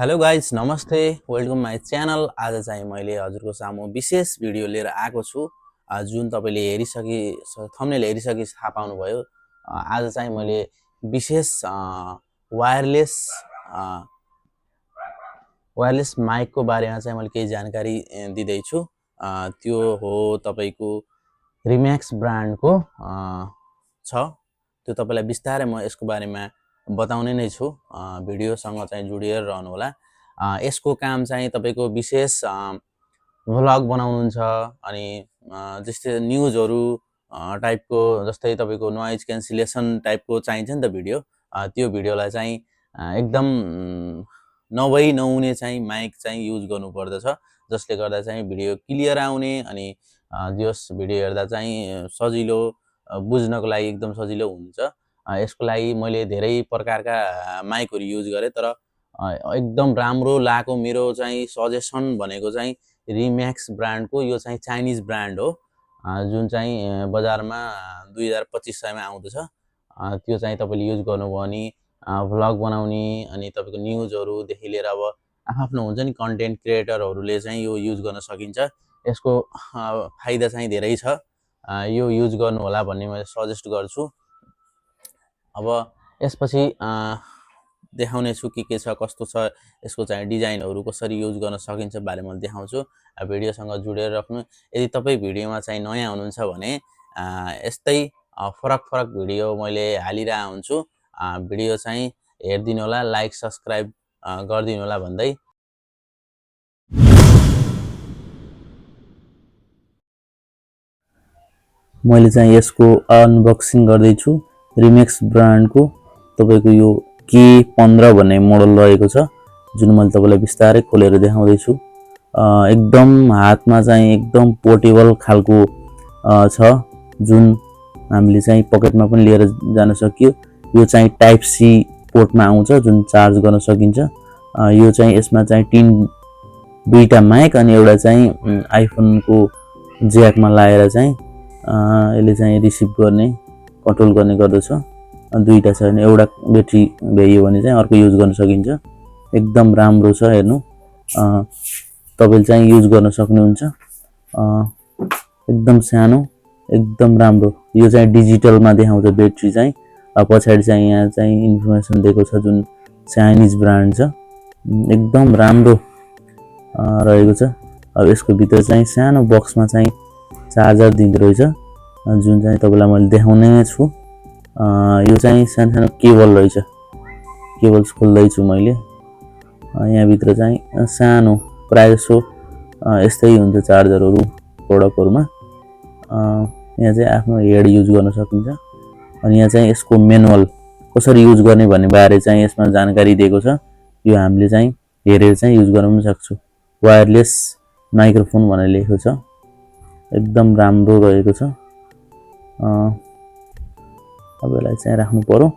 Hello guys नमस्ते welcome my channel. आज चाहिँ मैले हजुरको सामु विशेष भिडियो लिएर आएको छु। जुन तपाईँले थम्बनेल हेरिसकी थाहा पाउनुभयो। आज चाहिँ मैले विशेष वायरलेस माइकको बारेमा चाहिँ मैले केही जानकारी दिँदैछु। त्यो हो तपाईँको रिम्याक्स ब्रान्डको छ। त्यो तपाईँलाई बिस्तारै म यसको बारेमा बताउने नै छु। भिडियोसँग चाहिँ जोडिएर रहनु होला। यसको काम चाहिँ तपाईँको विशेष भ्लग बनाउनुहुन्छ अनि जस्तै न्युजहरू टाइपको, जस्तै तपाईँको नोइज क्यान्सलेसन टाइपको चाहिन्छ नि त भिडियो। त्यो भिडियोलाई चाहिँ एकदम नहुने चाहिँ माइक चाहिँ युज गर्नुपर्दछ, जसले गर्दा चाहिँ भिडियो क्लियर आउने अनि जस भिडियो हेर्दा चाहिँ सजिलो बुझ्नको लागि एकदम सजिलो हुन्छ। यसको लागि मैले धेरै प्रकारका माइकहरू युज गरेँ, तर एकदम राम्रो लागेको मेरो चाहिँ सजेसन भनेको चाहिँ रिम्याक्स ब्रान्डको यो चाहिँ चाइनिज ब्रान्ड हो, जुन चाहिँ बजारमा 2025 मा आउँदछ। त्यो चाहिँ तपाईँले युज गर्नुभयो भने भ्लग बनाउने अनि तपाईँको न्युजहरूदेखि लिएर अब आफ्नो हुन्छ नि कन्टेन्ट क्रिएटरहरूले चाहिँ यो युज गर्न सकिन्छ। यसको फाइदा चाहिँ धेरै छ। यो युज गर्नु होला भन्ने मैले सजेस्ट गर्छु। अब यसपछि देखाउने छु के छ कस्तो छ, यसको चाहिँ डिजाइनहरू कसरी युज गर्न सकिन्छ बारे मैले देखाउँछु। भिडियोसँग जोडेर राख्नु। यदि तपाईँ भिडियोमा चाहिँ नयाँ हुनुहुन्छ भने यस्तै फरक भिडियो मैले हालिरहेको हुन्छु। भिडियो चाहिँ हेरिदिनु होला, लाइक सब्सक्राइब गरिदिनु होला भन्दै मैले चाहिँ यसको अनबक्सिङ गर्दैछु। रिम्याक्स ब्रान्डको तपाईँको यो K15 भन्ने मोडल रहेको छ, जुन मैले तपाईँलाई बिस्तारै खोलेर देखाउँदैछु। एकदम हातमा चाहिँ एकदम पोर्टेबल खालको छ, जुन हामीले चाहिँ पकेटमा पनि लिएर जान सकियो। यो चाहिँ टाइप सी पोर्टमा आउँछ, जुन चार्ज गर्न सकिन्छ। यो चाहिँ यसमा चाहिँ दुईटा माइक अनि एउटा चाहिँ आइफोनको ज्याकमा लगाएर चाहिँ यसले चाहिँ रिसिभ गर्ने कन्ट्रोल गर्ने गर्दछ। दुईटा छ भने एउटा ब्याट्री भ्याइयो भने चाहिँ अर्को युज गर्न सकिन्छ। एकदम राम्रो छ, हेर्नु तपाईँले चाहिँ युज गर्न सक्नुहुन्छ। एकदम सानो, एकदम राम्रो। यो चाहिँ डिजिटलमा देखाउँछ ब्याट्री चाहिँ। पछाडि चाहिँ यहाँ चाहिँ इन्फर्मेसन दिएको छ, जुन चाइनिज ब्रान्ड छ। एकदम राम्रो रहेको छ। अब यसको भित्र चाहिँ सानो बक्समा चाहिँ चार्जर दिँदो रहेछ, जुन चाहिँ तपाईँलाई मैले देखाउने छु। यो चाहिँ सानो केबल रहेछ। केबल्स खोल्दैछु मैले। यहाँभित्र चाहिँ सानो प्रायः जसो यस्तै हुन्छ चार्जरहरू प्रडक्टहरूमा। यहाँ चाहिँ आफ्नो हेड युज गर्न सकिन्छ। अनि यहाँ चाहिँ यसको म्यानुअल कसरी युज गर्ने भन्ने बारे चाहिँ यसमा जानकारी दिएको छ। यो हामीले चाहिँ हेरेर चाहिँ युज गर्न पनि सक्छौँ। वायरलेस माइक्रोफोन भनेर लेखेको छ। एकदम राम्रो रहेको छ। अब यसलाई चाहिँ राख्नु पर्यो।